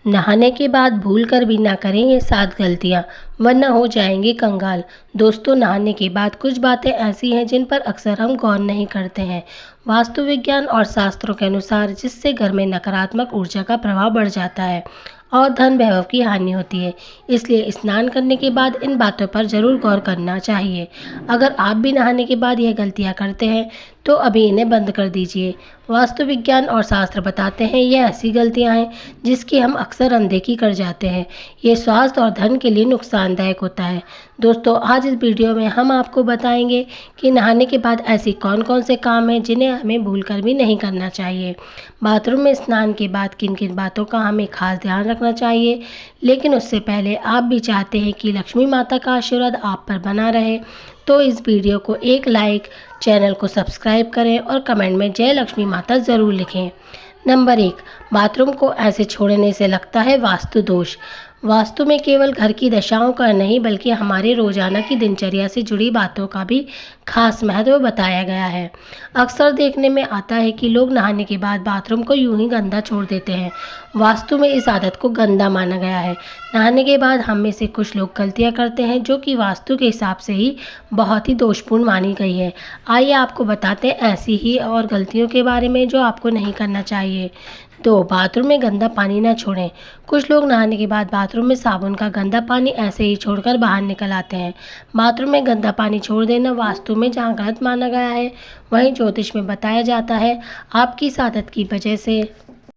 नहाने के बाद भूल कर भी ना करें ये 7 गलतियाँ, वरना हो जाएंगे कंगाल। दोस्तों, नहाने के बाद कुछ बातें ऐसी हैं जिन पर अक्सर हम गौर नहीं करते हैं। वास्तु विज्ञान और शास्त्रों के अनुसार जिससे घर में नकारात्मक ऊर्जा का प्रभाव बढ़ जाता है और धन वैभव की हानि होती है। इसलिए स्नान करने के बाद इन बातों पर ज़रूर गौर करना चाहिए। अगर आप भी नहाने के बाद यह गलतियाँ करते हैं तो अभी इन्हें बंद कर दीजिए। वास्तु विज्ञान और शास्त्र बताते हैं ये ऐसी गलतियाँ हैं जिसकी हम अक्सर अनदेखी कर जाते हैं। ये स्वास्थ्य और धन के लिए नुकसानदायक होता है। दोस्तों, आज इस वीडियो में हम आपको बताएंगे कि नहाने के बाद ऐसी कौन कौन से काम हैं जिन्हें हमें भूलकर भी नहीं करना चाहिए। बाथरूम में स्नान के बाद किन किन बातों का हमें खास ध्यान रखना चाहिए। लेकिन उससे पहले आप भी चाहते हैं कि लक्ष्मी माता का आशीर्वाद आप पर बना रहे, तो इस वीडियो को एक लाइक, चैनल को सब्सक्राइब करें और कमेंट में जय लक्ष्मी माता ज़रूर लिखें। नंबर 1, बाथरूम को ऐसे छोड़ने से लगता है वास्तु दोष। वास्तु में केवल घर की दशाओं का नहीं बल्कि हमारे रोजाना की दिनचर्या से जुड़ी बातों का भी खास महत्व बताया गया है। अक्सर देखने में आता है कि लोग नहाने के बाद बाथरूम को यूं ही गंदा छोड़ देते हैं। वास्तु में इस आदत को गंदा माना गया है। नहाने के बाद हम में से कुछ लोग गलतियां करते हैं जो कि वास्तु के हिसाब से ही बहुत ही दोषपूर्ण मानी गई है। आइए आपको बताते हैं ऐसी ही और गलतियों के बारे में जो आपको नहीं करना चाहिए। 2, बाथरूम में गंदा पानी न छोड़ें। कुछ लोग नहाने के बाद बाथरूम में साबुन का गंदा पानी ऐसे ही छोड़कर बाहर निकल आते हैं। बाथरूम में गंदा पानी छोड़ देना वास्तु में जहाँ गलत माना गया है, वहीं ज्योतिष में बताया जाता है। आपकी इस आदत की वजह से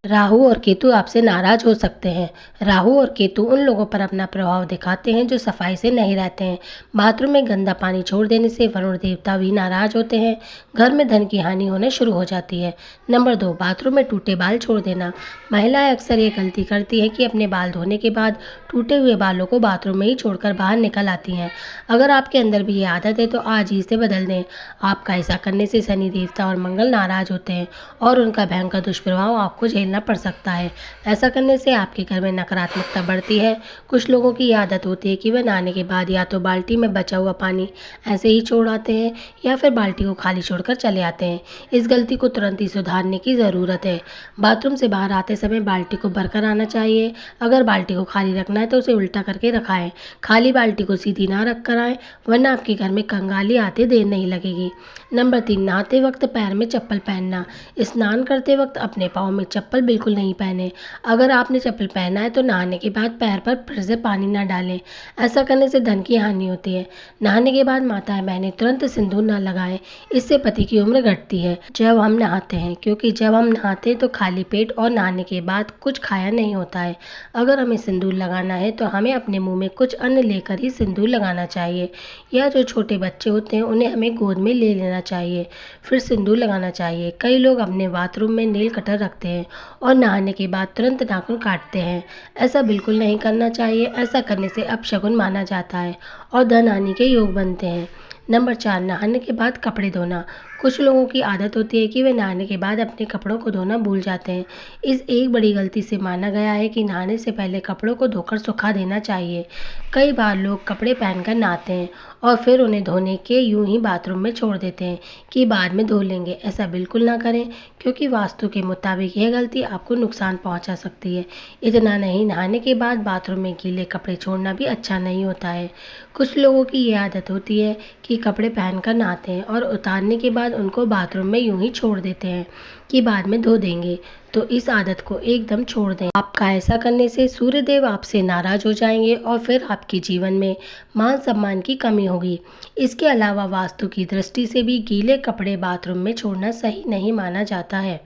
राहु और केतु आपसे नाराज हो सकते हैं। राहु और केतु उन लोगों पर अपना प्रभाव दिखाते हैं जो सफाई से नहीं रहते हैं। बाथरूम में गंदा पानी छोड़ देने से वरुण देवता भी नाराज होते हैं। घर में धन की हानि होने शुरू हो जाती है। नंबर 2, बाथरूम में टूटे बाल छोड़ देना। महिलाएं अक्सर ये गलती करती हैं कि अपने बाल धोने के बाद टूटे हुए बालों को बाथरूम में ही छोड़कर बाहर निकल आती हैं। अगर आपके अंदर भी ये आदत है तो आज ही इसे बदल दें। आपका ऐसा करने से शनि देवता और मंगल नाराज होते हैं और उनका भयंकर दुष्प्रभाव आपको झेलना पड़ सकता है। ऐसा करने से आपके घर में नकारात्मकता बढ़ती है। कुछ लोगों की आदत होती है कि वे नहाने के बाद या तो बाल्टी में बचा हुआ पानी ऐसे ही छोड़ आते हैं या फिर बाल्टी को खाली छोड़कर चले आते हैं। इस गलती को तुरंत ही सुधारने की ज़रूरत है। बाथरूम से बाहर आते समय बाल्टी को भरकर आना चाहिए। अगर बाल्टी को खाली रखना है तो उसे उल्टा करके रखाएं। खाली बाल्टी को सीधी ना रख कर आएँ, वरना आपके घर में कंगाली आते देर नहीं लगेगी। नंबर 3, नहाते वक्त पैर में चप्पल पहनना। स्नान करते वक्त अपने पाँव में चप्पल बिल्कुल नहीं पहने। अगर आपने चप्पल पहना है तो नहाने के बाद पैर पर फिर से पानी न डालें। ऐसा करने से धन की हानि होती है। नहाने के बाद माताएं बहनें तुरंत सिंदूर न लगाएं, इससे पति की उम्र घटती है जब हम नहाते हैं, क्योंकि जब हम नहाते हैं तो खाली पेट और नहाने के बाद कुछ खाया नहीं होता है। अगर हमें सिंदूर लगाना है तो हमें अपने मुंह में कुछ अन्न लेकर ही सिंदूर लगाना चाहिए, या जो छोटे बच्चे होते हैं उन्हें हमें गोद में ले लेना चाहिए, फिर सिंदूर लगाना चाहिए। कई लोग अपने बाथरूम में नेल कटर रखते हैं और नहाने के बाद तुरंत नाखून काटते हैं। ऐसा बिल्कुल नहीं करना चाहिए। ऐसा करने से अपशगुन माना जाता है और धन हानि के योग बनते हैं। नंबर 4, नहाने के बाद कपड़े धोना। कुछ लोगों की आदत होती है कि वे नहाने के बाद अपने कपड़ों को धोना भूल जाते हैं। इस एक बड़ी गलती से माना गया है कि नहाने से पहले कपड़ों को धोकर सुखा देना चाहिए। कई बार लोग कपड़े पहनकर नहाते हैं और फिर उन्हें धोने के यूं ही बाथरूम में छोड़ देते हैं कि बाद में धो लेंगे। ऐसा बिल्कुल ना करें, क्योंकि वास्तु के मुताबिक यह गलती आपको नुकसान पहुंचा सकती है। इतना नहीं, नहाने के बाद बाथरूम में गीले कपड़े छोड़ना भी अच्छा नहीं होता है। कुछ लोगों की ये आदत होती है कि कपड़े पहनकर नहाते हैं और उतारने के बाद उनको बाथरूम में यूं ही छोड़ देते हैं कि बाद में धो देंगे। तो इस आदत को एकदम छोड़ दें। आपका ऐसा करने से सूर्यदेव आपसे नाराज हो जाएंगे और फिर आपके जीवन में मान सम्मान की कमी होगी। इसके अलावा वास्तु की दृष्टि से भी गीले कपड़े बाथरूम में छोड़ना सही नहीं माना जाता है।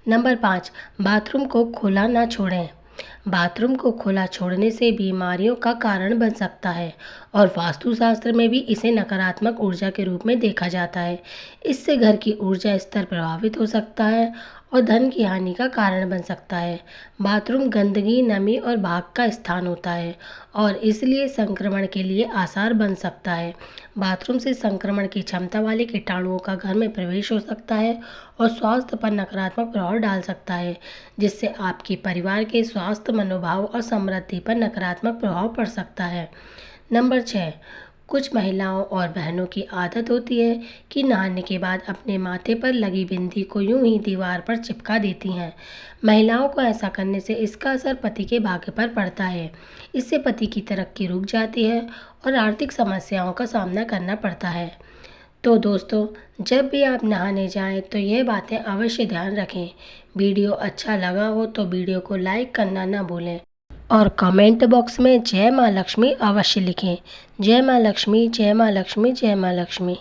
नंबर 5, बाथरूम को खुला ना छोड़ें। बाथरूम को खुला छोड़ने से बीमारियों का कारण बन सकता है और वास्तुशास्त्र में भी इसे नकारात्मक ऊर्जा के रूप में देखा जाता है। इससे घर की ऊर्जा स्तर प्रभावित हो सकता है और धन की हानि का कारण बन सकता है। बाथरूम गंदगी, नमी और भाग का स्थान होता है और इसलिए संक्रमण के लिए आसार बन सकता है। बाथरूम से संक्रमण की क्षमता वाले कीटाणुओं का घर में प्रवेश हो सकता है और स्वास्थ्य पर नकारात्मक प्रभाव डाल सकता है, जिससे आपके परिवार के स्वास्थ्य, मनोभाव और समृद्धि पर नकारात्मक प्रभाव पड़ सकता है। नंबर 6, कुछ महिलाओं और बहनों की आदत होती है कि नहाने के बाद अपने माथे पर लगी बिंदी को यूं ही दीवार पर चिपका देती हैं। महिलाओं को ऐसा करने से इसका असर पति के भाग्य पर पड़ता है। इससे पति की तरक्की रुक जाती है और आर्थिक समस्याओं का सामना करना पड़ता है। तो दोस्तों, जब भी आप नहाने जाएं तो ये बातें अवश्य ध्यान रखें। वीडियो अच्छा लगा हो तो वीडियो को लाइक करना ना भूलें और कमेंट बॉक्स में जय माँ लक्ष्मी अवश्य लिखें। जय माँ लक्ष्मी, जय माँ लक्ष्मी, जय माँ लक्ष्मी।